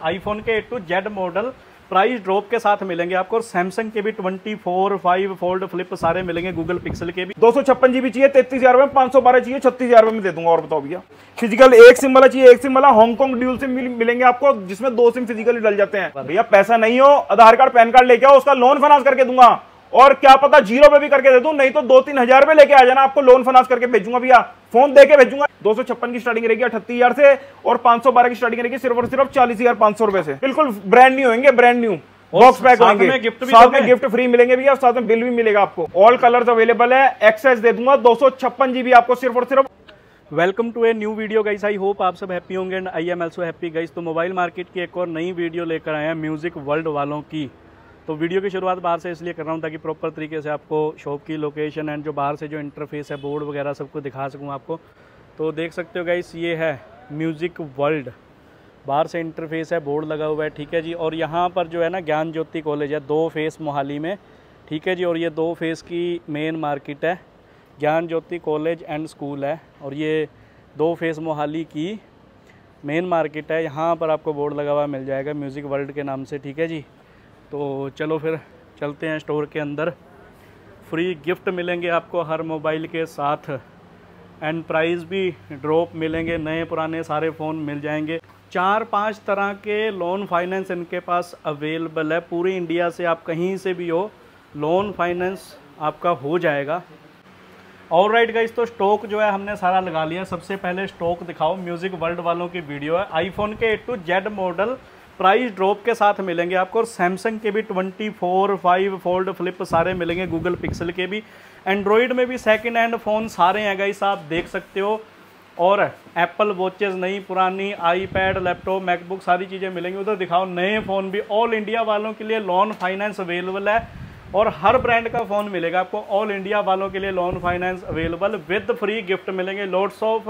IPhone के A to Z model price drop के साथ मिलेंगे आपको। और सैमसंग के भी 24, 5 फोल्ड फ्लिप सारे मिलेंगे, गूगल पिक्सल के भी। 256 GB चाहिए 33,000 में, 512 चाहिए 36,000 में दे दूंगा। और बताओ भैया, फिजिकल एक सिम वाला चाहिए, एक सिम वाला हांगकांग ड्यूल सिम मिलेंगे आपको, जिसमें 2 सिम फिजिकली डल जाते हैं। भैया पैसा नहीं हो, आधार कार्ड पैन कार्ड लेके आओ, उसका लोन फाइनेंस करके दूंगा। और क्या पता 0 पे भी करके दे दूं, नहीं तो 2-3 हजार पे लेके आ जाना, आपको लोन फाइनेंस करके भेजूंगा भैया, फोन देके भेजूंगा। 256 की स्टार्टिंग रहेगी 38,000 से, और 512 की स्टार्टिंग रहेगी सिर्फ और सिर्फ 40,500 रुपए से। बिल्कुल ब्रांड न्यू होंगे, ब्रांड न्यू बॉक्स पैक होंगे, साथ में गिफ्ट फ्री मिलेंगे भैया, साथ में बिल भी मिलेगा आपको। ऑल कलर्स अवेलेबल है, एक्सेस दे दूंगा 256 GB आपको सिर्फ और सिर्फ। Welcome to a new video guys, I hope आप सब हैप्पी होंगे and I am also happy guys. तो मोबाइल मार्केट की एक और नई वीडियो लेकर आए हैं म्यूजिक वर्ल्ड वालों की। तो वीडियो की शुरुआत बाहर से इसलिए कर रहा हूँ ताकि प्रॉपर तरीके से आपको शॉप की लोकेशन एंड जो बाहर से जो इंटरफेस है, बोर्ड वगैरह सबको दिखा सकूँ आपको। तो देख सकते हो गाइस, ये है म्यूजिक वर्ल्ड, बाहर से इंटरफेस है, बोर्ड लगा हुआ है, ठीक है जी। और यहाँ पर जो है ना ज्ञान ज्योति कॉलेज है, 2 फेस मोहाली में, ठीक है जी। और ये 2 फेस की मेन मार्केट है, ज्ञान ज्योति कॉलेज एंड स्कूल है, और ये 2 फेस मोहाली की मेन मार्केट है। यहाँ पर आपको बोर्ड लगा हुआ मिल जाएगा म्यूज़िक वर्ल्ड के नाम से, ठीक है जी। तो चलो फिर चलते हैं स्टोर के अंदर। फ्री गिफ्ट मिलेंगे आपको हर मोबाइल के साथ, एंड प्राइस भी ड्रॉप मिलेंगे, नए पुराने सारे फ़ोन मिल जाएंगे। 4-5 तरह के लोन फाइनेंस इनके पास अवेलेबल है, पूरी इंडिया से आप कहीं से भी हो लोन फाइनेंस आपका हो जाएगा। ऑलराइट गाइस, तो स्टॉक जो है हमने सारा लगा लिया। सबसे पहले स्टॉक दिखाओ, म्यूज़िक वर्ल्ड वालों की वीडियो है। आईफोन के A to Z model price drop के साथ मिलेंगे आपको। और सैमसंग के भी 24, 5 फोल्ड फ्लिप सारे मिलेंगे, गूगल पिक्सल के भी। एंड्रॉयड में भी सेकंड हैंड फ़ोन सारे हैं गाइस, आप देख सकते हो। और एप्पल वॉचेस नई पुरानी, आईपैड, लैपटॉप, मैकबुक सारी चीज़ें मिलेंगी। उधर दिखाओ नए फ़ोन भी। ऑल इंडिया वालों के लिए लोन फाइनेंस अवेलेबल है, और हर ब्रांड का फ़ोन मिलेगा आपको। ऑल इंडिया वालों के लिए loan finance available with free gift मिलेंगे, लॉट्स ऑफ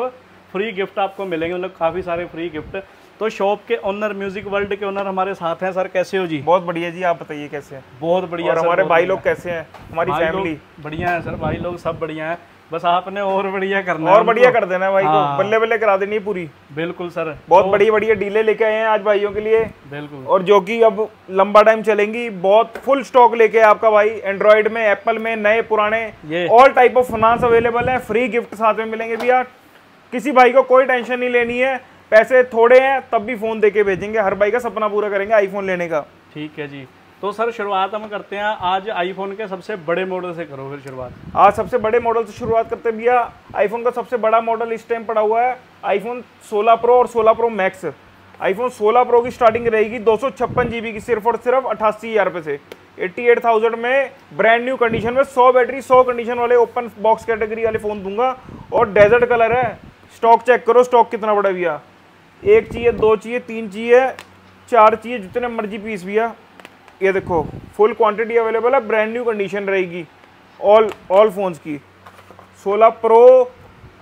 फ्री गिफ्ट आपको मिलेंगे, मतलब काफ़ी सारे फ्री गिफ्ट। तो शॉप के ओनर, म्यूजिक वर्ल्ड के ओनर हमारे साथ हैं। सर कैसे हो जी? बहुत बढ़िया जी, आप बताइए कैसे हैं? बहुत बढ़िया। और हमारे भाई लोग कैसे हैं? हमारी फैमिली बढ़िया है सर, भाई लोग सब बढ़िया है, बस आपने और बढ़िया करना है, और बढ़िया कर देना है भाई को, बल्ले बल्ले करा देनी है पूरी। बिल्कुल सर, बहुत बढ़िया बढ़िया डीले लेके आए हैं आज भाइयों के लिए, बिल्कुल, और जो कि अब लंबा टाइम चलेंगी। बहुत फुल स्टॉक लेके आपका भाई, एंड्रॉइड में, एप्पल में, नए पुराने all type of finance available है, फ्री गिफ्ट साथ में मिलेंगे भैया। किसी भाई को कोई टेंशन नहीं लेनी है, पैसे थोड़े हैं तब भी फोन देके भेजेंगे, हर भाई का सपना पूरा करेंगे आईफोन लेने का। ठीक है जी। तो सर शुरुआत हम करते हैं आज आईफोन के सबसे बड़े मॉडल से करो फिर शुरुआत। आज सबसे बड़े मॉडल से शुरुआत करते हैं भैया। आईफोन का सबसे बड़ा मॉडल इस टाइम पड़ा हुआ है आईफोन 16 प्रो और 16 प्रो मैक्स। आईफोन 16 प्रो की स्टार्टिंग रहेगी 256 GB की, सिर्फ और सिर्फ 88,000 रुपये से। 88,000 में ब्रांड न्यू कंडीशन में 100 बैटरी 100 कंडीशन वाले ओपन बॉक्स कैटेगरी वाले फोन दूंगा। और डेजर्ट कलर है। स्टॉक चेक करो, स्टॉक कितना बड़ा भैया। 1 चाहिए, 2 चाहिए, 3 चाहिए, 4 चाहिए, जितने मर्जी पीस भैया। ये देखो फुल क्वांटिटी अवेलेबल है, ब्रांड न्यू कंडीशन रहेगी ऑल फोन्स की। 16 प्रो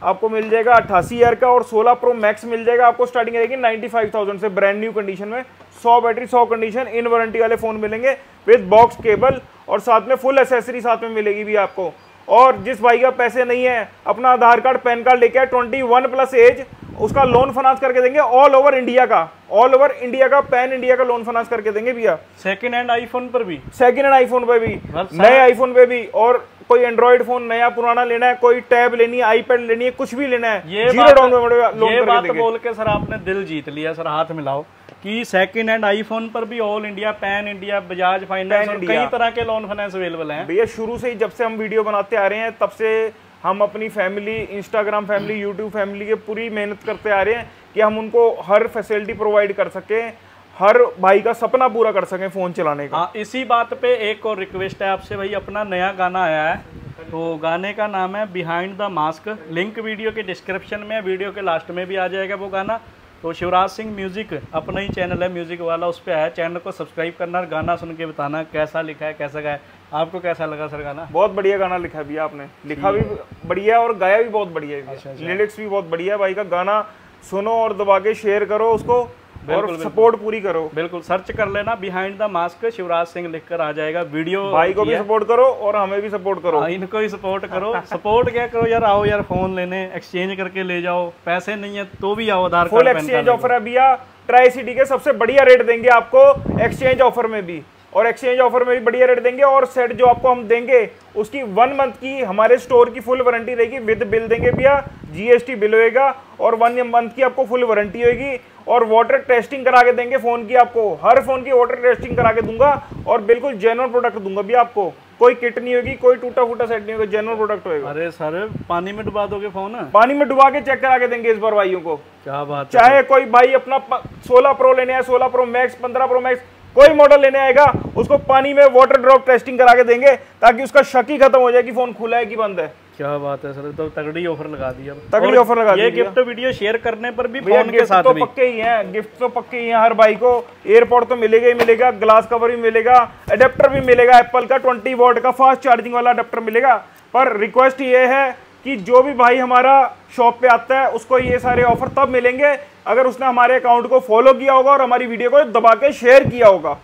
आपको मिल जाएगा 88,000 का, और 16 प्रो मैक्स मिल जाएगा आपको, स्टार्टिंग रहेगी 95,000 से, ब्रांड न्यू कंडीशन में। 100 बैटरी 100 कंडीशन इन वारंटी वाले फोन मिलेंगे विद बॉक्स केबल, और साथ में फुल एसेसरी साथ में मिलेगी भी आपको। और जिस भाई का पैसे नहीं है, अपना आधार कार्ड पैन कार्ड लेके आए, 21+ एज, उसका लोन फाइनेंस करके देंगे ऑल ओवर इंडिया का, ऑल ओवर इंडिया का, पैन इंडिया का लोन फाइनेंस करके देंगे भैया। सेकंड हैंड आईफोन पर भी, सेकंड हैंड आईफोन पे भी, नए आईफोन पे भी। और कोई एंड्रॉइड फोन नया पुराना लेना है, कोई टैब लेनी है, आईपैड लेनी है, कुछ भी लेना है, ये जीरो डाउन पेमेंट लोन ये बात बोल के सर आपने दिल जीत लिया सर, हाथ मिलाओ कि सेकंड हैंड आईफोन पर भी all India, pan India, Bajaj finance और कई तरह के लोन फाइनेंस अवेलेबल हैं भैया। शुरू से ही जब से हम वीडियो बनाते आ रहे हैं तब से हम अपनी family, Instagram family, YouTube family के पूरी मेहनत करते आ रहे हैं कि हम उनको हर फैसिलिटी प्रोवाइड कर सकें, हर भाई का सपना पूरा कर सकें फ़ोन चलाने का। हाँ, इसी बात पे एक और रिक्वेस्ट है आपसे भाई, अपना नया गाना आया है, तो गाने का नाम है behind the mask. Link video के डिस्क्रिप्शन में, वीडियो के लास्ट में भी आ जाएगा वो गाना। तो शिवराज सिंह म्यूजिक अपना ही चैनल है म्यूजिक वाला, उस पर है, चैनल को सब्सक्राइब करना, गाना सुन के बताना कैसा लिखा है, कैसा गाया। आपको कैसा लगा सर गाना? बहुत बढ़िया गाना लिखा है भैया आपने, लिखा भी बढ़िया और गाया भी बहुत बढ़िया है। अच्छा, लिरिक्स भी बहुत बढ़िया है भाई का। गाना सुनो और दबा के शेयर करो उसको, और सपोर्ट पूरी करो। बिल्कुल, सर्च कर लेना behind the mask Shivraj Singh लिखकर आ जाएगा। वीडियो भाई को भी सपोर्ट करो और हमें भी सपोर्ट करो। इनको ही सपोर्ट करो। सपोर्ट क्या करो यार, आओ यार फोन लेने, एक्सचेंज करके ले जाओ, पैसे नहीं है तो भी आओ, आधार कार्ड फुल एक्सचेंज ऑफर है भैया। ट्राई सिटी के सबसे बढ़िया रेट देंगे आपको एक्सचेंज ऑफर में भी, और एक्सचेंज ऑफर में भी बढ़िया रेट देंगे। और सेट जो आपको हम देंगे उसकी 1 मंथ की हमारे स्टोर की फुल वारंटी रहेगी, विद बिल देंगे भैया, जीएसटी बिल होएगा, और 1 मंथ की आपको फुल वारंटी होगी। और वाटर टेस्टिंग करा के देंगे फोन की, आपको हर फोन की वाटर टेस्टिंग करा के दूंगा, और बिल्कुल जेन्युइन प्रोडक्ट दूंगा भैया आपको, कोई किट नहीं होगी, कोई टूटा फूटा सेट नहीं होगा, जेन्युइन प्रोडक्ट होगा। अरे सर पानी में डुबा दोगे फोन? पानी में डुबा के चेक करा के देंगे इस बार भाइयों को। क्या बात है। चाहे कोई भाई अपना 16 प्रो लेने आए, 16 प्रो मैक्स, 15 प्रो मैक्स, कोई मॉडल लेने आएगा, उसको पानी में वाटर ड्रॉप टेस्टिंग करा के देंगे, ताकि उसका शक ही खत्म हो जाए कि फोन खुला है कि बंद है। क्या बात है सर, तो तगड़ी ऑफर लगा दी अब। तगड़ी ऑफर लगा दी। ये गिफ्ट वीडियो शेयर करने पर भी भैया फोन के साथ तो भी पक्के ही हैं, गिफ्ट तो पक्के ही हैं हर भाई को। एयरपोर्ट तो मिलेगा ही मिलेगा, ग्लास कवर भी मिलेगा, अडेप्टर भी मिलेगा, एप्पल का 20 वॉट का फास्ट चार्जिंग वाला अडेप्टर मिलेगा। पर रिक्वेस्ट ये है कि जो भी भाई हमारा शॉप पे आता है उसको ये सारे ऑफर तब मिलेंगे अगर उसने हमारे अकाउंट को फॉलो किया होगा और हमारी वीडियो को दबा के शेयर किया होगा।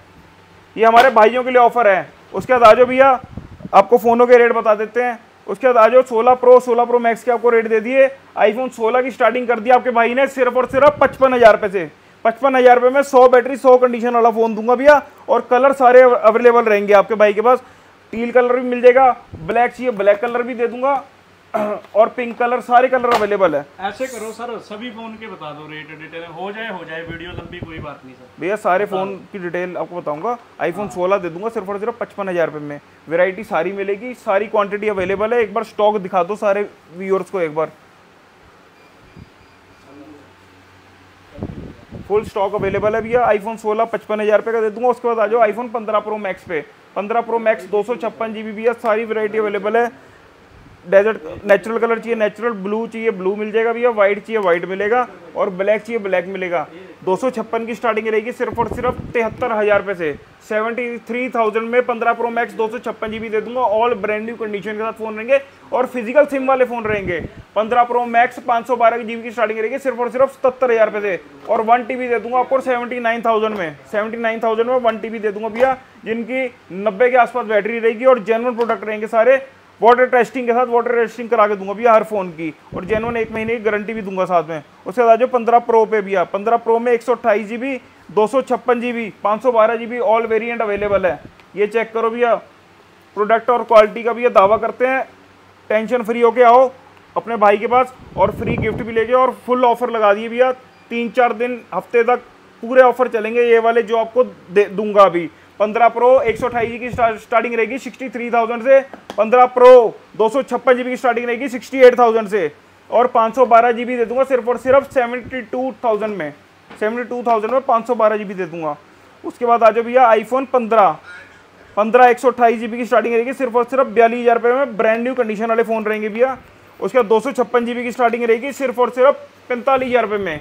ये हमारे भाइयों के लिए ऑफर है। उसके बाद आजो भैया आपको फोनों के रेट बता देते हैं। उसके बाद आजो 16 प्रो मैक्स के आपको रेट दे दिए। आईफोन 16 की स्टार्टिंग कर दी आपके भाई ने सिर्फ और सिर्फ 55,000 रुपये से। 55,000 रुपये में 100 बैटरी 100 कंडीशन वाला फोन दूंगा भैया, और कलर सारे अवेलेबल रहेंगे आपके भाई के पास। टील कलर भी मिल जाएगा, ब्लैक चाहिए ब्लैक कलर भी दे दूंगा, और पिंक कलर, सारे कलर अवेलेबल है। ऐसे करो सर, सभी फोन के बता दो रेट डिटेल, हो जाए वीडियो लंबी, कोई बात नहीं सर। भैया सारे फोन की डिटेल आपको बताऊंगा। आईफोन 16 दे दूंगा सिर्फ और सिर्फ 55,000 रुपये में। वैरायटी सारी मिलेगी, सारी क्वांटिटी अवेलेबल है। एक बार स्टॉक दिखा दो सारे व्यूअर्स को, एक बार फुल स्टॉक अवेलेबल है भैया। आईफोन 16 55,000 रुपये का दे दूंगा। उसके बाद आ जाओ आईफोन 15 प्रो मैक्स पे। 15 प्रो मैक्स 256 GB भैया, सारी वैरायटी अवेलेबल है। डेजर्ट नेचुरल कलर चाहिए नेचुरल, ब्लू चाहिए ब्लू मिल जाएगा भैया, व्हाइट चाहिए व्हाइट मिलेगा, और ब्लैक चाहिए ब्लैक मिलेगा। 256 की स्टार्टिंग रहेगी सिर्फ और सिर्फ 73,000 रुपये से। 73,000 में 15 प्रो मैक्स 256 GB दे दूंगा। ऑल ब्रांड न्यू कंडीशन के साथ फोन रहेंगे, और फिजिकल सिम वाले फोन रहेंगे। 15 प्रो मैक्स 512 GB की स्टार्टिंग रहेगी सिर्फ और सिर्फ 77,000 रुपये से, और 1 TB दे दूंगा आपको 79,000 में। 79,000 में 1 TB दे दूंगा भैया, जिनकी 90 के आसपास बैटरी रहेगी, और जेन्युइन प्रोडक्ट रहेंगे सारे। वाटर टेस्टिंग के साथ वाटर टेस्टिंग करा के दूंगा भैया हर फोन की, और जेन्युइन 1 महीने की गारंटी भी दूंगा साथ में। उसके बाद जो 15 प्रो पे भैया, 15 प्रो में 128 GB 256 GB 512 GB all variant available है। ये चेक करो भैया, प्रोडक्ट और क्वालिटी का भैया दावा करते हैं। टेंशन फ्री होके आओ अपने भाई के पास, और फ्री गिफ्ट भी ले जाओ, और फुल ऑफर लगा दिए भैया। 3-4 दिन हफ्ते तक पूरे ऑफर चलेंगे ये वाले जो आपको दूंगा अभी। 15 प्रो 128 GB की स्टार्टिंग रहेगी 63,000 से। 15 प्रो 256 GB की स्टार्टिंग रहेगी 68,000 से, और 512 GB दे दूंगा सिर्फ और सिर्फ 72,000 में। 72,000 में 512 GB दे दूंगा। उसके बाद आ जाओ भैया आईफोन 15 128 GB की स्टार्टिंग रहेगी सिर्फ और सिर्फ 42,000 रुपये में। ब्रांड न्यू कंडीशन वाले फोन रहेंगे भैया। उसके बाद 256 GB की स्टार्टिंग रहेगी सिर्फ और सिर्फ 45,000 रुपये में।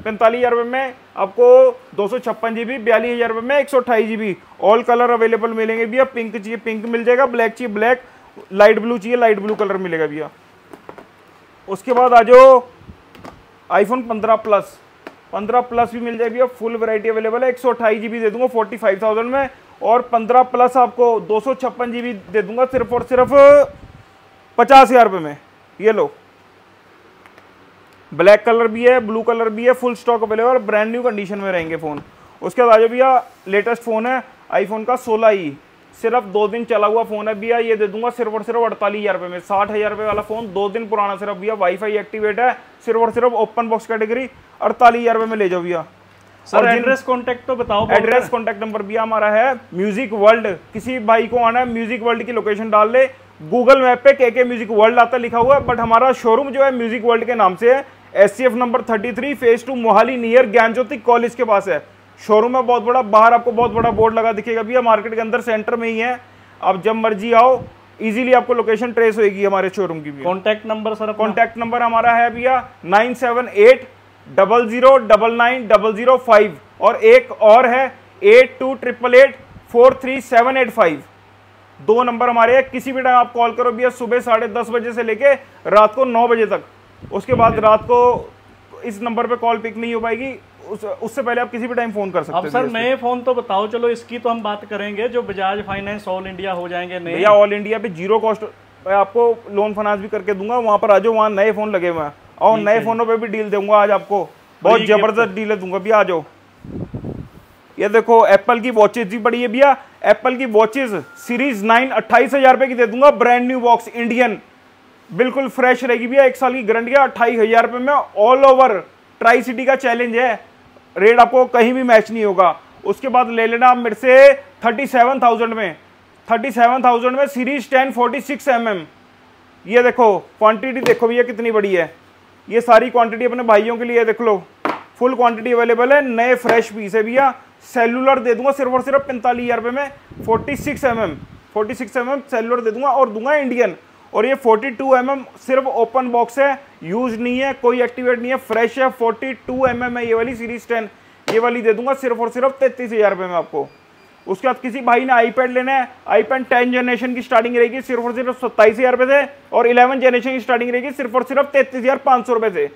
45,000 रुपये में आपको 256 GB, 42,000 रुपये में 128 GB। ऑल कलर अवेलेबल मिलेंगे भैया। पिंक चाहिए पिंक मिल जाएगा, ब्लैक चाहिए ब्लैक, लाइट ब्लू चाहिए लाइट ब्लू कलर मिलेगा भैया। उसके बाद आ जाओ आईफोन 15 प्लस भी मिल जाएगी भैया, फुल वैरायटी अवेलेबल है। 128 GB दे दूंगा 45,000 में, और 15 प्लस आपको 256 GB दे दूंगा सिर्फ और सिर्फ 50,000 रुपये में। ये लो, ब्लैक कलर भी है ब्लू कलर भी है, full stock available, brand new condition में रहेंगे फ़ोन। उसके बाद आ जाओ भैया लेटेस्ट फ़ोन है आईफोन का 16E, सिर्फ 2 दिन चला हुआ फ़ोन है भैया। ये दे दूंगा सिर्फ और सिर्फ 48,000 रुपये में। 60,000 रुपये वाला फ़ोन 2 दिन पुराना सिर्फ भैया, वाईफाई एक्टिवेट है, सिर्फ और सिर्फ ओपन बॉक्स कैटेगरी 48,000 रुपये में ले जाओ भैया। सर एड्रेस कॉन्टैक्ट तो बताओ। एड्रेस कॉन्टैक्ट नंबर भैया हमारा है म्यूजिक वर्ल्ड। किसी भाई को आना है म्यूजिक वर्ल्ड की लोकेशन डाल ले, गूगल मैप पे के म्यूजिक वर्ल्ड आता लिखा हुआ है, बट हमारा शोरूम जो है म्यूजिक वर्ल्ड के नाम से है। SCF number 33 phase 2 Mohali near ज्ञान ज्योति कॉलेज के पास है। शोरूम है बहुत बड़ा, बाहर आपको बहुत बड़ा बोर्ड लगा दिखेगा भैया, मार्केट के अंदर सेंटर में ही है। आप जब मर्जी आओ, इजीली आपको लोकेशन ट्रेस होगी हमारे शोरूम की भी। Contact number sir? Contact number हमारा है भैया 9780090005, और एक और है 8288843785। 2 नंबर हमारे हैं। किसी भी टाइम आप कॉल करो भैया, सुबह 10:30 बजे से लेके रात को 9 बजे तक। उसके बाद रात को इस नंबर पे कॉल पिक नहीं हो पाएगी, उससे पहले आप किसी भी टाइम फोन कर सकते हैं। अब सर नए फोन तो बताओ, चलो इसकी तो हम बात करेंगे, जो बजाज फाइनेंस ऑल इंडिया हो जाएंगे नए। भैया ऑल इंडिया पे 0 कॉस्ट आपको लोन फाइनेंस भी करके दूंगा। वहां पर आ जाओ, वहाँ नए फोन लगे हुए हैं, और नए फोनों पे भी डील दूंगा आज आपको। बहुत जबरदस्त डील दूंगा भैया, आ जाओ। ये देखो एप्पल की वॉचेज भी पड़ी है भैया, एप्पल की वॉचेज सीरीज 9 28,000 रुपए की दे दूंगा, ब्रांड न्यू बॉक्स इंडियन, बिल्कुल फ्रेश रहेगी भैया, 1 साल की गारंटी है, 28,000 रुपए में ऑल ओवर ट्राई सिटी का चैलेंज है, रेट आपको कहीं भी मैच नहीं होगा। उसके बाद ले लेना आप मेरे से 37,000 में, 37,000 में सीरीज 10 46 mm। ये देखो क्वांटिटी देखो भैया कितनी बड़ी है, ये सारी क्वांटिटी अपने भाइयों के लिए देख लो, फुल क्वांटिटी अवेलेबल है, नए फ्रेश पीस है भैया। सेलुलर दे दूंगा सिर्फ और सिर्फ 45,000 रुपए में, 46 mm सेलुलर दे दूंगा और दूंगा इंडियन। और ये 42 mm सिर्फ ओपन बॉक्स है, यूज नहीं है, कोई एक्टिवेट नहीं है, फ्रेश है, 42 mm है ये वाली सीरीज 10, ये वाली दे दूंगा सिर्फ और सिर्फ 33,000 रुपए में आपको। उसके बाद किसी भाई ने आईपैड लेना है, आईपैड 10 जनरेशन की स्टार्टिंग रहेगी सिर्फ और सिर्फ 27,000 रुपए से, और 11 जनरेशन की स्टार्टिंग रहेगी सिर्फ और सिर्फ 33,500 रुपए से।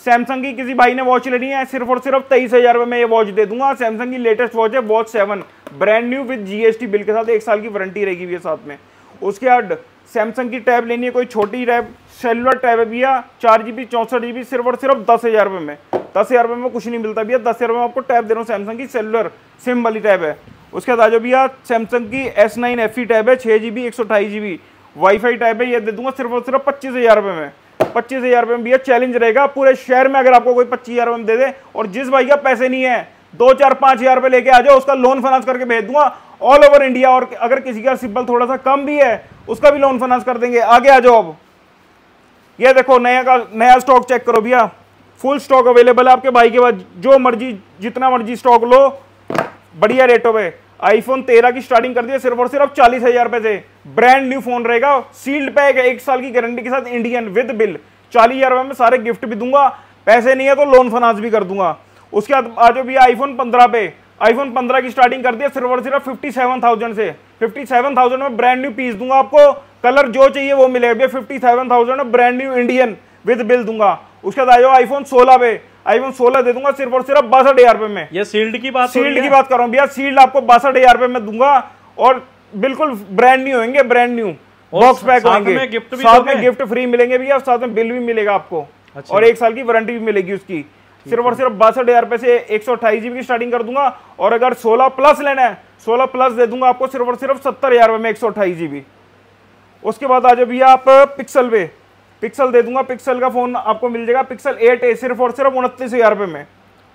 सैमसंग की किसी भाई ने वॉच लेनी है, सिर्फ और सिर्फ 23,000 रुपए में ये वॉच दे दूंगा। सैमसंग की लेटेस्ट वॉच है watch 7, brand new with GST bill के साथ, 1 साल की वारंटी रहेगी भैया साथ में। उसके बाद सैमसंग की टैब लेनी है, कोई छोटी टैब, सेलुलर टैब है भैया, 4 GB 64 GB सिर्फ और सिर्फ 10,000 रुपए में, 10,000 रुपए में कुछ नहीं मिलता भैया, 10,000 रुपए में आपको टैब दे रहा हूँ, सैमसंग की सेलुलर सिम वाली टैब है। उसके बाद आ जाओ भैया, सैमसंग की S9 FE टैब है, 6 GB 128 GB वाईफाई टैब है, ये दे दूंगा सिर्फ और सिर्फ 25,000 रुपए में, 25,000 रुपए में भैया चैलेंज रहेगा पूरे शहर में, अगर आपको कोई 25,000 रुपए में दे दे। और जिस भाई का पैसे नहीं है 2-4-5,000 रुपए लेके आ जाओ, उसका लोन फाइनेंस करके भेज दूंगा ऑल ओवर इंडिया, और अगर किसी का सिंपल थोड़ा सा कम भी है उसका भी लोन फाइनेंस कर देंगे। आगे आ जाओ। अब ये देखो नया स्टॉक चेक करो भैया, फुल स्टॉक अवेलेबल है आपके भाई के पास, जो मर्जी जितना मर्जी स्टॉक लो, बढ़िया रेटों पे। आईफोन 13 की स्टार्टिंग कर दी सिर्फ और सिर्फ 40,000 रुपए से, ब्रांड न्यू फोन रहेगा, सील्ड पैक है, 1 साल की गारंटी के साथ, इंडियन विद बिल, 40,000 रुपए में सारे गिफ्ट भी दूंगा, पैसे नहीं है तो लोन फाइनेंस भी कर दूंगा। उसके बाद आ जाओ भैया आईफोन 15 पे, आईफोन 15 की स्टार्टिंग कर दी सिर्फ और सिर्फ 57,000 से, 57,000 में ब्रांड न्यू पीस दूंगा आपको, कलर जो चाहिए वो मिलेगा भैया, 57,000 में brand new Indian with bill दूंगा। उसके बाद आ जाओ आईफोन 16 पे, आईफोन 16 दे दूंगा सिर्फ और सिर्फ 62,000 रुपए में। ये सील्ड की बात कर रहा हूँ भैया, सील्ड आपको 62,000 रुपए में दूंगा, और बिल्कुल ब्रांड न्यू होंगे, ब्रांड न्यू बॉक्स पैक होंगे, साथ में गिफ्ट फ्री मिलेंगे भैया, साथ में बिल भी मिलेगा आपको। अच्छा। और 1 साल की वारंटी भी मिलेगी उसकी, सिर्फ और सिर्फ 62,000 रुपए से 128 GB की स्टार्टिंग कर दूंगा। और अगर 16 प्लस लेना है, 16 प्लस दे दूंगा आपको सिर्फ और सिर्फ 70,000 रुपए में 128 GB। उसके बाद आ जाओ भैया आप पिक्सल पे, पिक्सल दे दूंगा, पिक्सल का फोन आपको मिल जाएगा, पिक्सल 8a सिर्फ और सिर्फ 29,000 रुपए में,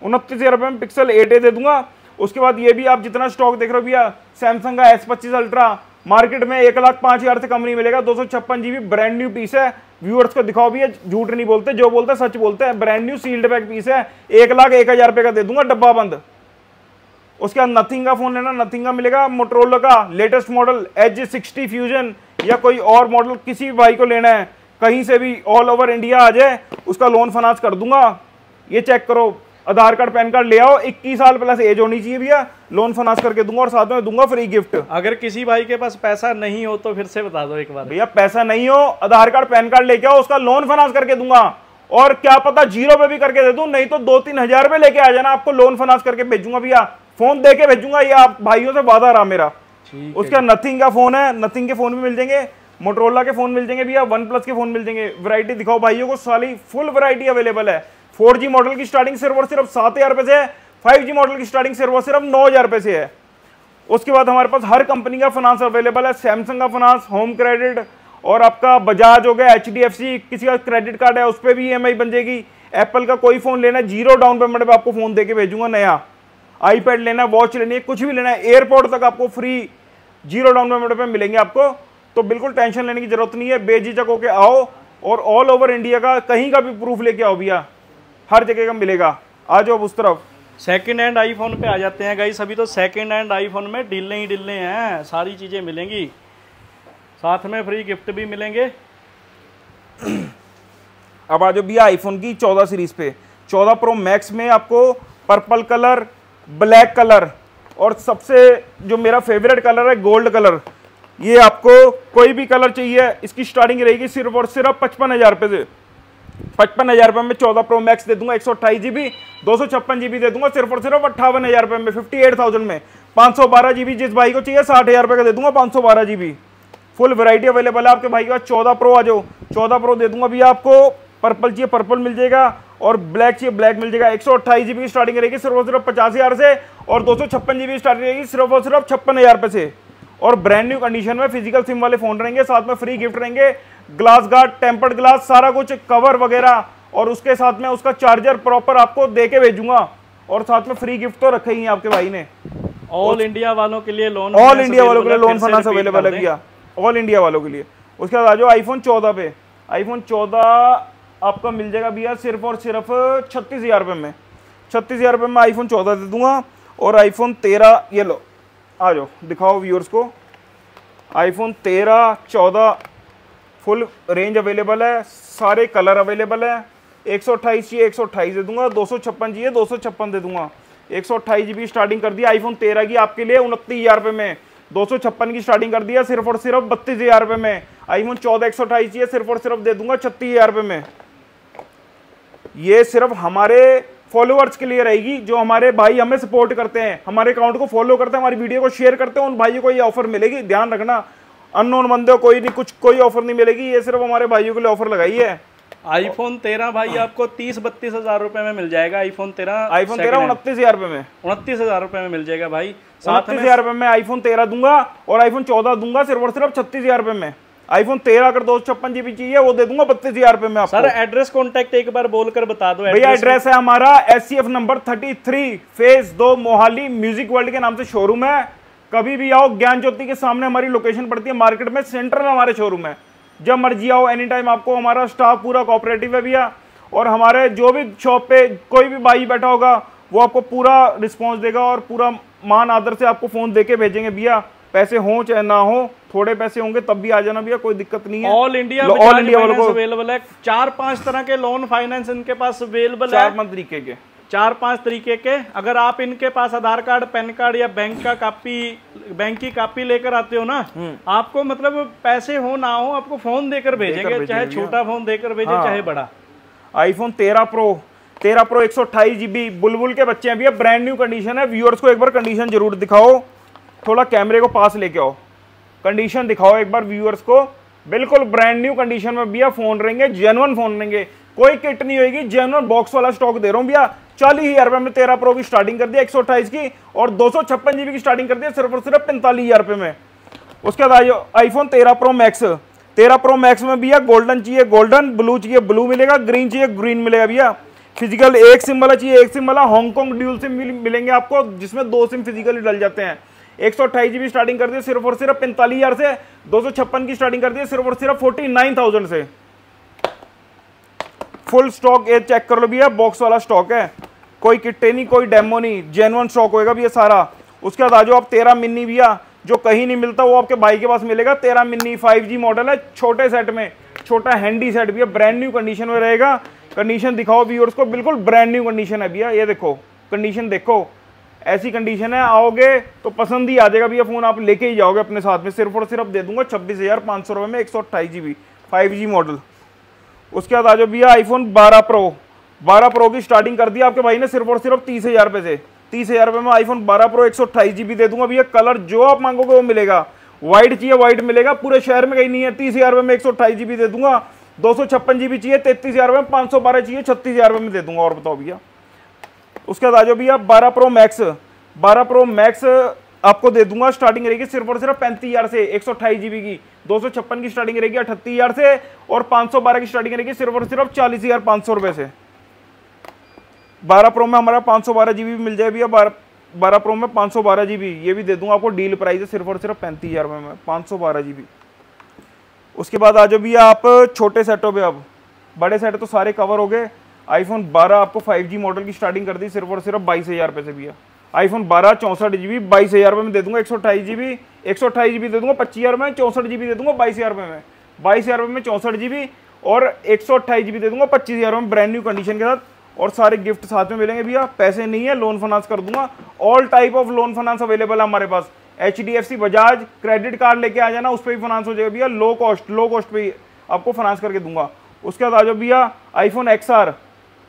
29,000 रुपए में पिक्सल 8a दे दूंगा। उसके बाद ये भी आप जितना स्टॉक देख रहे हो भैया, सैमसंग का S25 अल्ट्रा मार्केट में 1,05,000 से कम नहीं मिलेगा, 256 GB ब्रांड न्यू पीस है, व्यूअर्स को दिखाओ भैया, झूठ नहीं बोलते, जो बोलते सच बोलते हैं, brand new sealed pack piece है, 1,01,000 रुपए का दे दूंगा डब्बा बंद। उसके बाद नथिंग का फोन लेना, नथिंग का मिलेगा, मोटरोला का लेटेस्ट मॉडल Edge 60 फ्यूजन या कोई और मॉडल किसी भी भाई को लेना है, कहीं से भी ऑल ओवर इंडिया आ जाए, उसका लोन फाइनेंस कर दूंगा। ये चेक करो, आधार कार्ड पैन कार्ड ले आओ, 21 साल प्लस एज होनी चाहिए भैया, लोन फाइनेंस करके दूंगा, और साथ में दूंगा फ्री गिफ्ट। अगर किसी भाई के पास पैसा नहीं हो तो फिर से बता दो एक बार भैया, पैसा नहीं हो आधार कार्ड पैन कार्ड लेके आओ, उसका लोन फाइनेंस करके दूंगा, और क्या पता 0 पे भी करके दे दूं, नहीं तो 2-3 हजार रुपए लेके आ जाना, आपको लोन फाइनेंस करके भेजूंगा भैया, फोन दे के भेजूंगा, ये आप भाइयों से वादा रहा मेरा। उसका नथिंग का फोन है, नथिंग के फोन भी मिल जाएंगे, मोटरोला के फोन मिल जाएंगे भैया, वन प्लस के फोन मिल जाएंगे। वैरायटी दिखाओ भाइयों को, सारी फुल वैरायटी अवेलेबल है। 4G मॉडल की स्टार्टिंग सिर्फ और सिर्फ 7,000 रुपए से है, 5G मॉडल की स्टार्टिंग सिर्फ और सिर्फ 9,000 रुपए से है। उसके बाद हमारे पास हर कंपनी का फाइनेंस अवेलेबल है, सैमसंग का फाइनेंस, होम क्रेडिट, और आपका बजाज हो गया, HDFC, किसी का क्रेडिट कार्ड है उस पर भी EMI बन जाएगी। एप्पल का कोई फोन लेना है 0 डाउन पेमेंट पे आपको फोन देके भेजूंगा नया, आईपैड लेना है, वॉच लेनी है, कुछ भी लेना है, एयरपोर्ट तक आपको फ्री 0 डाउन पेमेंट पे मिलेंगे आपको, तो बिल्कुल टेंशन लेने की जरूरत नहीं है, बेझिझक होके आओ, और ऑल ओवर इंडिया का कहीं का भी प्रूफ लेके आओ भैया, हर जगह का मिलेगा। आ जाओ उस तरफ। सेकंड हैंड आईफोन पे आ जाते हैं गाइस, अभी तो सेकंड हैंड आईफोन में डीलें ही डीलें हैं, सारी चीज़ें मिलेंगी, साथ में फ्री गिफ्ट भी मिलेंगे। अब आ जाओ भैया आईफोन की 14 सीरीज पे, 14 प्रो मैक्स में आपको पर्पल कलर, ब्लैक कलर, और सबसे जो मेरा फेवरेट कलर है गोल्ड कलर, ये आपको कोई भी कलर चाहिए, इसकी स्टार्टिंग रहेगी सिर्फ और सिर्फ 55,000 रुपए से, 55,000 रुपए में 14 प्रो मैक्स दे दूंगा, 128 GB 256 GB दे दूंगा सिर्फ और सिर्फ 58,000 रुपए में, 58,000 में। 512 GB जिस भाई को चाहिए 60,000 रुपए का दे दूंगा, 512 GB फुल वैरायटी अवेलेबल है आपके भाई के पास। 14 प्रो आ जाओ, 14 प्रो दे दूंगा भैया आपको, पर्पल चाहिए पर्पल मिल जाएगा, और ब्लैक चाहिए ब्लैक मिल जाएगा। 128 GB की स्टार्टिंग रहेगी सिर्फ और सिर्फ 50,000 से, और 256 GB की स्टार्टिंग रहेगी सिर्फ और सिर्फ 56,000 रुपये से। और ब्रांड न्यू कंडीशन में फिजिकल सिम वाले फोन रहेंगे, साथ में फ्री गिफ्ट रहेंगे, ग्लास गार्ड, टेम्पर्ड ग्लास, सारा कुछ, कवर वगैरह, और उसके साथ में उसका चार्जर प्रॉपर आपको दे के भेजूंगा, और साथ में फ्री गिफ्ट तो रखा ही है आपके भाई ने। ऑल इंडिया वालों के लिए लोन, ऑल इंडिया वालों के लिए लोन फाइनेंस अवेलेबल है भैया, ऑल इंडिया वालों के लिए। उसके बाद आ जाओ iPhone 14 पे। iPhone 14 आपका मिल जाएगा भैया सिर्फ और सिर्फ 36,000 रुपये में। 36,000 रुपये में iPhone 14 दे दूंगा। और iPhone 13 ये लो, आ जाओ दिखाओ व्यूअर्स को। iPhone 13, 14 फुल रेंज अवेलेबल है, सारे कलर अवेलेबल है। 128 चाहिए 128 दे दूंगा, 256 चाहिए 256 दे दूंगा। 128 GB स्टार्टिंग कर दिया iPhone 13 की आपके लिए 29,000 रुपये में। 256 की स्टार्टिंग कर दिया सिर्फ और सिर्फ 32,000 रुपये में। iPhone 14 128 चाहिए सिर्फ और सिर्फ दे दूंगा 36,000 रुपये में। ये सिर्फ हमारे फॉलोअर्स के लिए रहेगी, जो हमारे भाई हमें सपोर्ट करते हैं, हमारे अकाउंट को फॉलो करते हैं, हमारी वीडियो को शेयर करते हैं, उन भाइयों को ये ऑफर मिलेगी। ध्यान रखना, अननोन बंदे को कोई नहीं, कुछ कोई ऑफर नहीं मिलेगी, ये सिर्फ हमारे भाइयों के लिए ऑफर लगाई है। iPhone 13 भाई आपको 30-32 हजार रुपए में मिल जाएगा। iPhone 13 29,000 रुपये में, 29,000 रुपए में मिल जाएगा भाई। 29,000 रुपये में iPhone 13 दूंगा, और iPhone 14 दूंगा सिर्फ और सिर्फ 36,000 रुपये में। iPhone 13 अगर 256 GB चाहिए वो दे दूंगा 32,000 रुपये में आपको। सर एड्रेस कॉन्टैक्ट एक बार बोलकर बता दो। भैया एड्रेस है हमारा SCF number 33 phase 2 Mohali, music world के नाम से शोरूम है। कभी भी आओ, ज्ञान ज्योति के सामने हमारी लोकेशन पड़ती है, मार्केट में सेंटर में हमारे शोरूम है। जब मर्जी आओ, एनी टाइम, आपको हमारा स्टाफ पूरा कोऑपरेटिव है भैया। और हमारे जो भी शॉप पे कोई भी भाई बैठा होगा वो आपको पूरा रिस्पॉन्स देगा, और पूरा मान आदर से आपको फोन देके भेजेंगे भैया। पैसे हो चाहे ना हो, थोड़े पैसे होंगे तब भी आ जाना भैया, कोई दिक्कत नहीं है। ऑल इंडिया वालों को अवेलेबल है। 4-5 तरह के लोन फाइनेंस इनके पास अवेलेबल है, 4-5 तरीके के, 4-5 तरीके के। अगर आप इनके पास आधार कार्ड, पैन कार्ड या बैंक की कॉपी लेकर आते हो ना, आपको मतलब पैसे हो ना हो आपको फोन देकर भेजेंगे, चाहे छोटा फोन देकर भेजे चाहे बड़ा। iPhone 13 Pro 128 GB बुलबुल के बच्चे हैं भैया, ब्रांड न्यू कंडीशन है। व्यूअर्स को एक बार कंडीशन जरूर दिखाओ, थोड़ा कैमरे को पास लेके आओ, कंडीशन दिखाओ एक बार व्यूअर्स को। बिल्कुल ब्रांड न्यू कंडीशन में भैया फोन रहेंगे, जेन्युइन फोन रहेंगे, कोई किट नहीं होगी, जेन्युइन बॉक्स वाला स्टॉक दे रहा हूँ भैया। 40,000 रुपये में 13 Pro की स्टार्टिंग कर दिया 128 की, और 256 GB की स्टार्टिंग कर दिया सिर्फ और सिर्फ 45,000 रुपये में। उसके बाद iPhone 13 Pro Max। 13 Pro Max में भैया गोल्डन चाहिए गोल्डन, ब्लू चाहिए ब्लू मिलेगा, ग्रीन चाहिए ग्रीन मिलेगा भैया। फिजिकल एक सिम वाला चाहिए एक सिम वाला, हांगकांग ड्यूल सिम मिलेंगे आपको, जिसमें 2 सिम फिजिकली डल जाते हैं। 128 GB स्टार्टिंग कर दी सिर्फ और सिर्फ 45,000 से। 256 की स्टार्टिंग कर दी सिर्फ और सिर्फ 49,000 से। फुल स्टॉक ये चेक कर लो भैया, बॉक्स वाला स्टॉक है, कोई किट्टे नहीं, कोई डेमो नहीं, जेन्युइन स्टॉक होएगा भैया सारा। उसके बाद आ जाओ आप 13 मिनी भैया, जो कहीं नहीं मिलता वो आपके भाई के पास मिलेगा। 13 मिनी 5G मॉडल है, छोटे सेट में, छोटा हैंडी सेट भैया, ब्रांड न्यू कंडीशन में रहेगा। कंडीशन दिखाओ व्यूअर्स को, बिल्कुल ब्रांड न्यू कंडीशन है भैया, ये देखो कंडीशन देखो, ऐसी कंडीशन है, आओगे तो पसंद ही आ जाएगा भैया फोन, आप लेके ही जाओगे अपने साथ में। सिर्फ और सिर्फ दे दूंगा 26,500 रुपये में 128 GB 5G मॉडल। उसके बाद आ जाओ भैया iPhone 12 Pro की स्टार्टिंग कर दी आपके भाई ने सिर्फ और सिर्फ 30,000 रुपये से। 30,000 रुपये में iPhone 12 Pro 128 GB दे दूंगा भैया। कलर जो आप मांगोगे वो मिलेगा, व्हाइट चाहिए व्हाइट मिलेगा, पूरे शहर में कहीं नहीं है। 30,000 रुपये में 128 GB दे दूंगा। 256 GB चाहिए 33,000 रुपये में, 512 चाहिए 36,000 रुपये में दे दूंगा। और बताओ भैया, उसके बाद आ जाओ भैया 12 Pro Max। 12 Pro Max आपको दे दूंगा, स्टार्टिंग रहेगी सिर्फ और सिर्फ 35,000 से 128 GB की। 256 की स्टार्टिंग रहेगी 38,000 से, और 512 की स्टार्टिंग रहेगी सिर्फ और सिर्फ 40,500 रुपये से। 12 Pro में हमारा 512 GB भी मिल जाए भैया। 12 Pro में 512 GB ये भी दे दूंगा आपको, डील प्राइस है सिर्फ और सिर्फ 35,000 रुपये में 512 GB। उसके बाद आ जाओ भैया आप छोटे सेटों पे, अब बड़े सेट तो सारे कवर हो गए। iPhone 12 आपको 5G मॉडल की स्टार्टिंग कर दी सिर्फ और सिर्फ 22,000 रुपये से भैया। iPhone 12 64 GB 22,000 रुपये में दे दूंगा। 128 GB दे दूंगा 25,000 में। 64 GB दे दूंगा 22,000 रुपये में। 22,000 रुपये में 64 GB, और 128 GB दे दूंगा 25,000 रुपये में ब्रांड न्यू कंडीशन के साथ, और सारे गिफ्ट साथ में मिलेंगे भैया। पैसे नहीं है, लोन फाइनेंस कर दूंगा। All type of loan finance available है हमारे पास। HDFC, बजाज क्रेडिट कार्ड लेके आ जाना, उस पर भी फाइनेंस हो जाएगा भैया। लो कॉस्ट पे आपको फाइनेंस करके दूंगा। उसके बाद आ जाओ भैया iPhone XR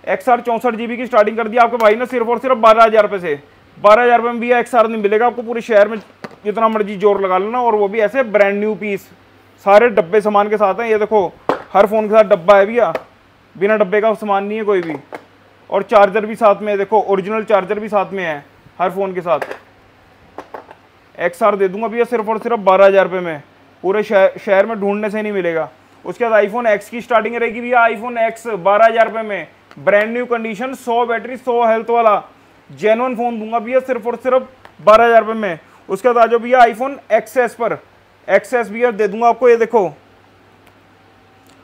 64 GB की स्टार्टिंग कर दिया आपके भाई ने सिर्फ और सिर्फ 12,000 रुपये से। 12,000 रुपये में भैया XR नहीं मिलेगा आपको पूरे शहर में, जितना मर्जी जोर लगा लेना, और वो भी ऐसे ब्रांड न्यू पीस, सारे डब्बे सामान के साथ हैं। ये देखो हर फोन के साथ डब्बा है भैया, बिना डब्बे का सामान नहीं है कोई भी। और चार्जर भी साथ में है, देखो ओरिजिनल चार्जर भी साथ में है हर फ़ोन के साथ। XR दे दूंगा भैया सिर्फ और सिर्फ 12,000 रुपये में, पूरे शहर में ढूंढने से नहीं मिलेगा। उसके बाद आईफोन X की स्टार्टिंग रहेगी भैया, आईफोन X 12,000 रुपये में, brand new condition, 100 battery 100 health वाला जेन्युइन फ़ोन दूंगा भैया सिर्फ और सिर्फ 12,000 रुपये में। उसके बाद आ जाओ भैया आईफोन XS पर, XS भैया दे दूंगा आपको, ये देखो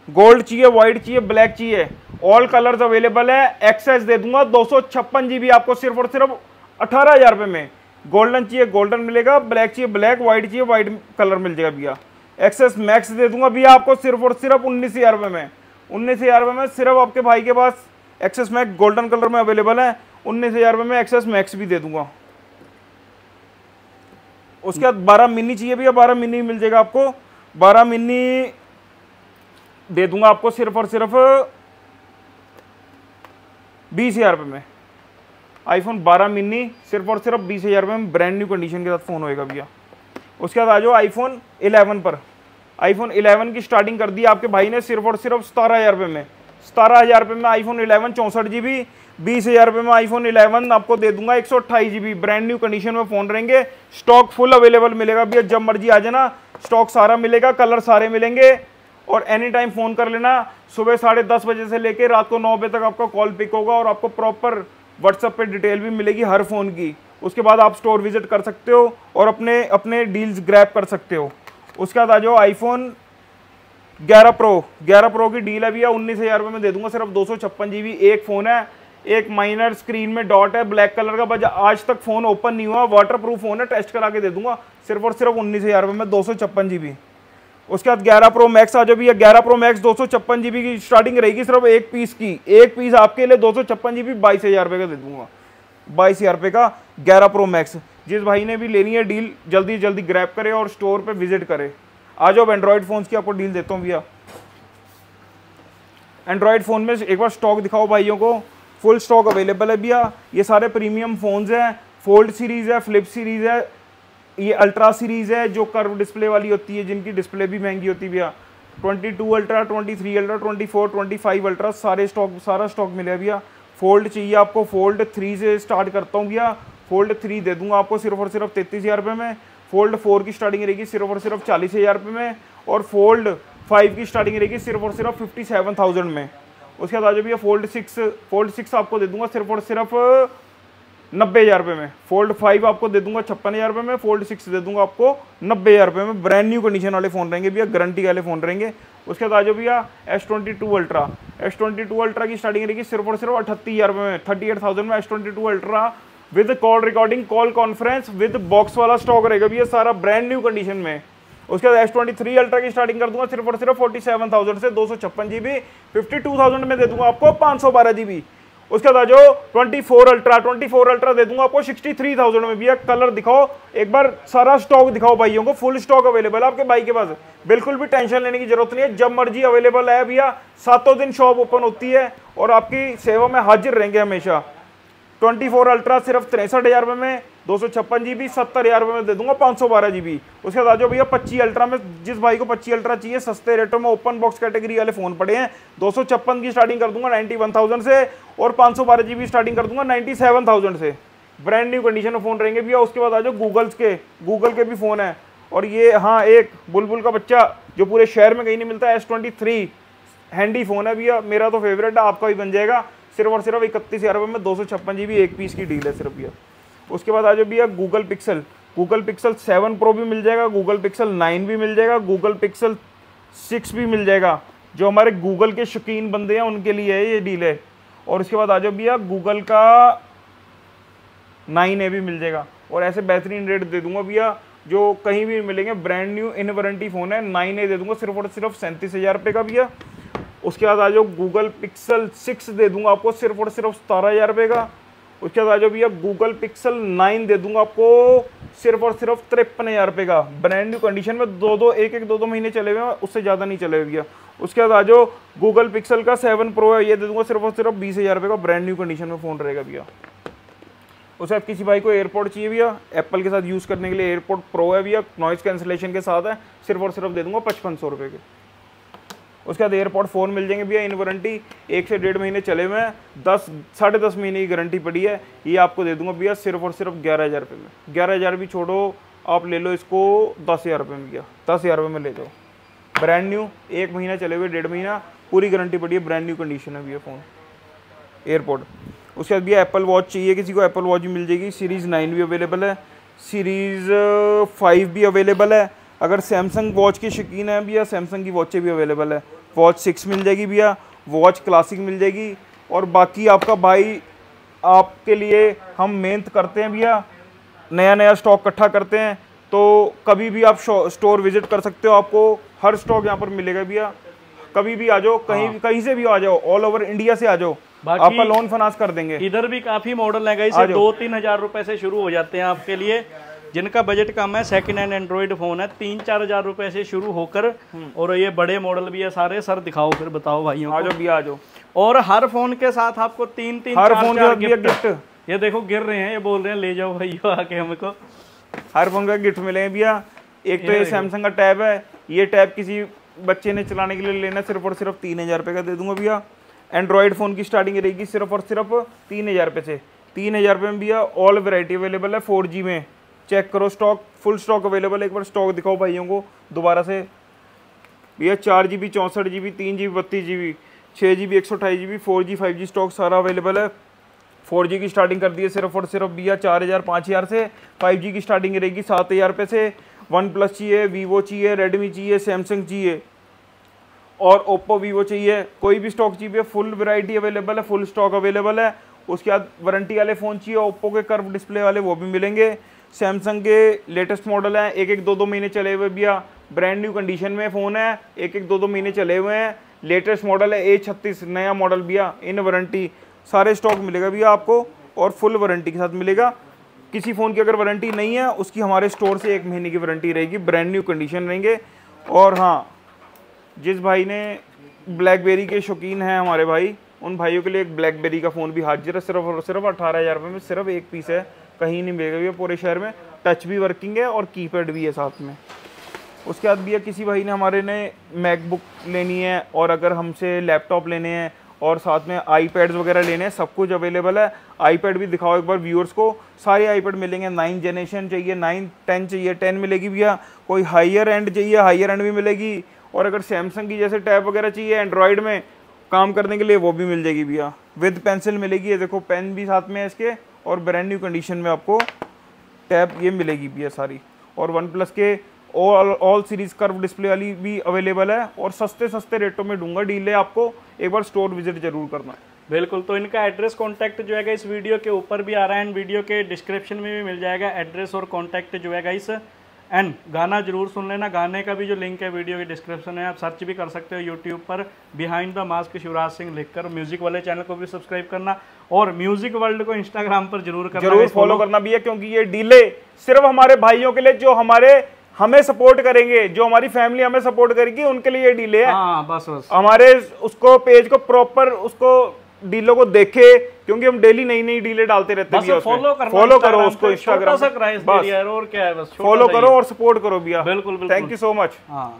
गोल्ड चाहिए, व्हाइट चाहिए, ब्लैक चाहिए, ऑल कलर्स अवेलेबल है। XS दे दूंगा 256 GB आपको सिर्फ और सिर्फ 18,000 रुपये में। गोल्डन चाहिए गोल्डन मिलेगा, ब्लैक चाहिए ब्लैक, व्हाइट चाहिए व्हाइट कलर मिल जाएगा भैया। XS मैक्स दे दूंगा भैया आपको सिर्फ और सिर्फ 19,000 रुपये में, 19,000 रुपये में सिर्फ आपके भाई के पास XS मैक्स गोल्डन कलर में अवेलेबल है, 19,000 रुपये में XS मैक्स भी दे दूंगा। उसके बाद 12 मिनी चाहिए भैया, 12 मिनी मिल जाएगा आपको, 12 मिनी दे दूंगा आपको सिर्फ और सिर्फ 20,000 रुपये में। आईफोन 12 मिनी सिर्फ और सिर्फ 20,000 रुपये में, ब्रांड न्यू कंडीशन के साथ फ़ोन होएगा भैया। उसके बाद आ जाओ आईफोन 11 पर, आईफोन 11 की स्टार्टिंग कर दी आपके भाई ने सिर्फ और सिर्फ 17,000 रुपये में, 17,000 रुपये में आईफोन 11 64 GB, 20,000 रुपये में आईफोन 11 आपको दे दूंगा 128 GB, ब्रांड न्यू कंडीशन में फ़ोन रहेंगे। स्टॉक फुल अवेलेबल मिलेगा भैया, जब मर्जी आ जाना, स्टॉक सारा मिलेगा, कलर सारे मिलेंगे। और एनी टाइम फ़ोन कर लेना, सुबह 10:30 बजे से लेके रात को 9 बजे तक आपका कॉल पिक होगा और आपको प्रॉपर व्हाट्सएप पे डिटेल भी मिलेगी हर फ़ोन की। उसके बाद आप स्टोर विजिट कर सकते हो और अपने अपने डील्स ग्रैब कर सकते हो। उसके बाद आ जाओ आईफोन 11 प्रो की डील है भैया, 19,000 रुपये में दे दूंगा सिर्फ 256 GB। एक फ़ोन है, एक माइनर स्क्रीन में डॉट है ब्लैक कलर का, बस आज तक फ़ोन ओपन नहीं हुआ, वाटर प्रूफ फ़ोन है, टेस्ट करा के दे दूंगा सिर्फ और सिर्फ 19,000 रुपये में, 256 GB। उसके बाद 11 प्रो मैक्स आ जाओ भैया, 11 प्रो मैक्स 256 GB की स्टार्टिंग रहेगी सिर्फ एक पीस की, एक पीस आपके लिए 256 GB 22,000 रुपये का दे दूंगा, 22,000 रुपये का 11 प्रो मैक्स। जिस भाई ने भी लेनी है डील जल्दी जल्दी ग्रैब करे और स्टोर पे विजिट करे। आ जाओ एंड्रॉइड फ़ोन्स की आपको डील देता हूँ भैया। एंड्रॉइड फ़ोन में एक बार स्टॉक दिखाओ भाइयों को, फुल स्टॉक अवेलेबल है भैया। ये सारे प्रीमियम फ़ोन्स हैं, फोल्ड सीरीज़ है, फ्लिप सीरीज़ है, ये अल्ट्रा सीरीज़ है जो कर्व डिस्प्ले वाली होती है, जिनकी डिस्प्ले भी महंगी होती है भैया। 22 अल्ट्रा, 23 अल्ट्रा, 24, 25 अल्ट्रा सारा स्टॉक मिलेगा भैया। फोल्ड चाहिए आपको, फोल्ड 3 से स्टार्ट करता हूँ भैया, फोल्ड 3 दे दूंगा आपको सिर्फ और सिर्फ 33,000 रुपये में। फोल्ड 4 की स्टार्टिंग रहेगी सिर्फ और सिर्फ 40,000 रुपये में, और फोल्ड 5 की स्टार्टिंग रहेगी सिर्फ और सिर्फ 57,000 में। उसके बाद आ जाओ भैया फोल्ड 6 आपको दे दूंगा सिर्फ और सिर्फ 90,000 रुपये में। फोल्ड 5 आपको दे दूंगा 56,000 रुपये में, फोल्ड 6 दे दूंगा आपको 90,000 रुपये में। ब्रांड न्यू कंडीशन वाले फ़ोन रहेंगे भैया, गारंटी वाले फ़ोन रहेंगे। उसके बाद आ जाओ भैया S22 अल्ट्रा की स्टार्टिंग रहेगी सिर्फ और सिर्फ 38,000 रुपये में, 38,000 में S22 ultra with call recording, call conference with box वाला स्टॉक रहेगा भैया, सारा ब्रांड न्यू कंडीशन में। उसके बाद S23 अल्ट्रा की स्टार्टिंग कर दूंगा सिर्फ और सिर्फ 47,000 से, 256 GB, 52,000 में दे दूंगा आपको 512 GB। उसके बाद आ जाओ 24 अल्ट्रा दे दूंगा आपको 63,000 में भैया। कलर दिखाओ एक बार, सारा स्टॉक दिखाओ भाइयों को, फुल स्टॉक अवेलेबल है आपके भाई के पास, बिल्कुल भी टेंशन लेने की जरूरत नहीं है, जब मर्जी अवेलेबल है भैया। 7 दिन शॉप ओपन होती है और आपकी सेवा में हाजिर रहेंगे हमेशा। 24 अल्ट्रा सिर्फ 63,000 रुपये में, 256 GB, 70,000 रुपये में दे दूंगा 512 GB। उसके बाद आ जाओ भैया 25 अल्ट्रा में, जिस भाई को 25 अल्ट्रा चाहिए सस्ते रेटों में, ओपन बॉक्स कैटेगरी वाले फ़ोन पड़े हैं, 256 की स्टार्टिंग कर दूंगा 91,000 से, और 512 GB स्टार्टिंग कर दूंगा 97,000 से। ब्रांड न्यू कंडीशन में फ़ोन रहेंगे भैया। उसके बाद आ जाओ गूगल के भी फ़ोन है, और ये हाँ एक बुलबुल का बच्चा जो पूरे शहर में कहीं नहीं मिलता, S23 हैंडी फ़ोन है भैया, मेरा तो फेवरेट है, आपका भी बन जाएगा सिर्फ और सिर्फ 31,000 रुपये में, 256 GB एक पीस की डील है सिर्फ भैया। उसके बाद आ जाओ भैया गूगल पिक्सल 7 प्रो भी मिल जाएगा, गूगल पिक्सल 9 भी मिल जाएगा, गूगल पिक्सल 6 भी मिल जाएगा। जो हमारे गूगल के शौकीन बंदे हैं उनके लिए है ये डील है। और उसके बाद आ जाओ भैया गूगल का 9A भी मिल जाएगा, और ऐसे बेहतरीन रेट दे दूंगा भैया जो कहीं भी मिलेंगे। Brand new in warranty phone है, 9A दे दूंगा सिर्फ और सिर्फ 37,000 रुपये का भैया। उसके बाद आ जाओ गूगल पिक्सल 6 दे दूंगा आपको सिर्फ और सिर्फ 17,000 रुपये का। उसके बाद आ जाओ भैया गूगल पिक्सल 9 दे दूंगा आपको सिर्फ और सिर्फ 53,000 रुपये का, ब्रांड न्यू कंडीशन में, एक दो महीने चले हुए हैं, उससे ज़्यादा नहीं चले हुए भैया। उसके बाद आ जाओ गूगल पिक्सल का 7 प्रो है, ये दे दूंगा सिर्फ और सिर्फ 20,000 रुपये का, ब्रांड न्यू कंडीशन में फ़ोन रहेगा भैया। उसके बाद किसी भाई को एयरपोर्ट चाहिए भैया, एप्पल के साथ यूज़ करने के लिए एयरपोर्ट प्रो है भैया, नॉइज़ कैंसिलेशन के साथ है, सिर्फ और सिर्फ दे दूंगा 5500 रुपये के। उसके बाद एयरपॉड 4 मिल जाएंगे भैया इन वारंटी, 1 से 1.5 महीने चले हुए हैं, 10-10.5 महीने की गारंटी पड़ी है। ये आपको दे दूंगा भैया सिर्फ और सिर्फ 11,000 रुपये में। 11,000 भी छोड़ो, आप ले लो इसको 10,000 रुपये में भैया, 10,000 रुपये में ले जाओ। ब्रांड न्यू, 1 महीना चले हुए, 1.5 महीना, पूरी गारंटी पड़ी है, ब्रांड न्यू कंडीशन है भैया फ़ोन एयरपोर्ट। उसके बाद भैया एप्पल वॉच चाहिए किसी को, एप्पल वॉच भी मिल जाएगी। सीरीज़ 9 भी अवेलेबल है, सीरीज़ 5 भी अवेलेबल है। अगर सैमसंग वॉच के शौकीन है भैया, सैमसंग की वॉचें भी अवेलेबल है। वॉच 6 मिल जाएगी भैया, वॉच क्लासिक मिल जाएगी। और बाकी आपका भाई, आपके लिए हम मेहनत करते हैं भैया, नया नया स्टॉक इकट्ठा करते हैं, तो कभी भी आप स्टोर विजिट कर सकते हो, आपको हर स्टॉक यहाँ पर मिलेगा भैया। कभी भी आ जाओ, कहीं से भी आ जाओ, ऑल ओवर इंडिया से आ जाओ, आपका लोन फाइनेंस कर देंगे। इधर भी काफी मॉडल है गाइस, 2-3 हज़ार रुपए से शुरू हो जाते हैं आपके लिए। जिनका बजट कम है, सेकंड हैंड एंड्रॉइड फोन है, 3-4 हज़ार रुपए से शुरू होकर, और ये बड़े मॉडल भी है सारे। सर दिखाओ फिर, बताओ भाइयों, आ जाओ भैया आ जाओ। और हर फोन के साथ आपको 3-3 हर फोन का गिफ्ट, ये देखो गिर रहे हैं, ये बोल रहे हैं ले जाओ भैया आके हमको। हर फोन का गिफ्ट मिलेंगे भैया। एक तो ये सैमसंग का टैब है, ये टैब किसी बच्चे ने चलाने के लिए लेना, सिर्फ और सिर्फ 3,000 रुपये का दे दूंगा भैया। एंड्रॉइड फ़ोन की स्टार्टिंग रहेगी सिर्फ और सिर्फ 3,000 रुपये से। 3,000 रुपये में भैया ऑल वैरायटी अवेलेबल है 4G में। चेक करो स्टॉक, फुल स्टॉक अवेलेबल है। एक बार स्टॉक दिखाओ भाइयों को दोबारा से भैया। 4GB 64GB 3GB 32GB 6GB 128GB 4G 5G stock सारा अवेलेबल है। 4G की स्टार्टिंग कर दी है सिर्फ और सिर्फ भैया 4,000 5,000 से। 5G की स्टार्टिंग रहेगी 7,000 रुपये से। OnePlus चाहिए, वीवो चाहिए, रेडमी चाहिए, सैमसंग चाहिए और ओप्पो वीवो चाहिए, कोई भी स्टॉक चाहिए, फुल वैरायटी अवेलेबल है, फुल स्टॉक अवेलेबल है। उसके बाद वारंटी वाले फ़ोन चाहिए, ओप्पो के कर्व डिस्प्ले वाले वो भी मिलेंगे। सैमसंग के लेटेस्ट मॉडल हैं, 1-1 2-2 महीने चले हुए भैया, ब्रांड न्यू कंडीशन में फ़ोन है, 1-1 2-2 महीने चले हुए हैं। लेटेस्ट मॉडल है A36 नया मॉडल भैया, इन वारंटी सारे स्टॉक मिलेगा भैया आपको, और फुल वारंटी के साथ मिलेगा। किसी फ़ोन की अगर वारंटी नहीं है, उसकी हमारे स्टोर से 1 महीने की वारंटी रहेगी, ब्रांड न्यू कंडीशन रहेंगे। और हाँ, जिस भाई ने ब्लैकबेरी के शौकीन हैं हमारे भाई, उन भाइयों के लिए एक ब्लैकबेरी का फ़ोन भी हाजिर है, सिर्फ और सिर्फ 18,000 रुपये में। सिर्फ एक पीस है, कहीं नहीं मिलेगा भैया पूरे शहर में। टच भी वर्किंग है और कीपैड भी है साथ में। उसके बाद भैया किसी भाई ने हमारे ने मैकबुक लेनी है, और अगर हमसे लैपटॉप लेने हैं और साथ में आईपैड्स वगैरह लेने हैं, सब कुछ अवेलेबल है। आईपैड भी दिखाओ एक बार व्यूअर्स को, सारे आईपैड मिलेंगे। 9 जनरेशन चाहिए, 9, 10 चाहिए, 10 मिलेगी भैया। कोई हायर एंड चाहिए, हायर एंड भी मिलेगी। और अगर सैमसंग की जैसे टैब वगैरह चाहिए एंड्रॉयड में काम करने के लिए, वो भी मिल जाएगी भैया। विद पेंसिल मिलेगी, ये देखो पेन भी साथ में है इसके, और ब्रांड न्यू कंडीशन में आपको टैब ये मिलेगी भैया सारी। और OnePlus के ऑल सीरीज कर्व डिस्प्ले वाली भी अवेलेबल है, और सस्ते रेटों में दूंगा डील है आपको। एक बार स्टोर विजिट जरूर करना। बिल्कुल, तो इनका एड्रेस कॉन्टैक्ट जो है इस वीडियो के ऊपर भी आ रहा है, एंड वीडियो के डिस्क्रिप्शन में भी मिल जाएगा एड्रेस और कॉन्टैक्ट जो है इस। एंड गाना जरूर सुन लेना, गाने का भी जो लिंक है वीडियो के डिस्क्रिप्शन है, आप सर्च भी कर सकते हो यूट्यूब पर behind the mask Shivraj Singh लिखकर। म्यूजिक वाले चैनल को भी सब्सक्राइब करना, और म्यूजिक वर्ल्ड को इंस्टाग्राम पर जरूर करना, जरूर फॉलो करना भी है, क्योंकि ये डीले सिर्फ हमारे भाइयों के लिए जो हमें सपोर्ट करेंगे, जो हमारी फैमिली हमें सपोर्ट करेगी, उनके लिए ये डीले है। हाँ, बस हमारे उसको पेज को प्रॉपर उसको डीलों को देखे, क्योंकि हम डेली नई डीले डालते रहते हैं। फॉलो करो उसको इंस्टाग्राम, और क्या है, बस फॉलो करो और सपोर्ट करो भैया। बिल्कुल। Thank you so much. हाँ।